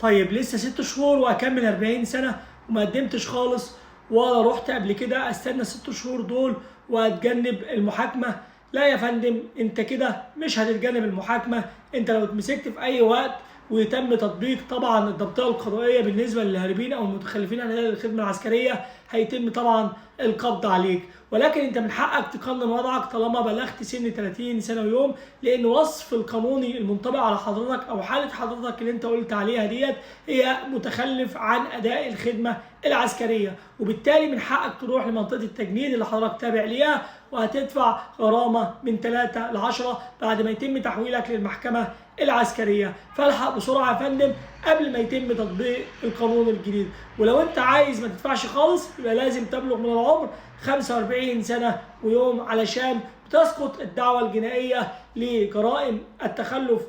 طيب لسه 6 شهور واكمل 40 سنه وما قدمتش خالص، ولا رحت قبل كده استنى 6 شهور دول واتجنب المحاكمه؟ لا يا فندم، انت كده مش هتتجنب المحاكمه. انت لو اتمسكت في اي وقت ويتم تطبيق طبعا الضبطيه القضائيه بالنسبه للهاربين او المتخلفين عن الخدمه العسكريه، هيتم طبعا القبض عليك. ولكن انت من حقك تقنن وضعك طالما بلغت سن 30 سنه ويوم، لان وصف القانوني المنطبق على حضرتك او حاله حضرتك اللي انت قلت عليها ديت هي متخلف عن اداء الخدمه العسكريه، وبالتالي من حقك تروح لمنطقه التجنيد اللي حضرتك تابع ليها، وهتدفع غرامه من 3 ل 10 بعد ما يتم تحويلك للمحكمه العسكريه. فالحق بسرعه يا فندم قبل ما يتم تطبيق القانون الجديد. ولو انت عايز ما تدفعش خالص يبقى لازم تبلغ من العمر 45 سنه ويوم علشان بتسقط الدعوه الجنائيه لجرائم التخلف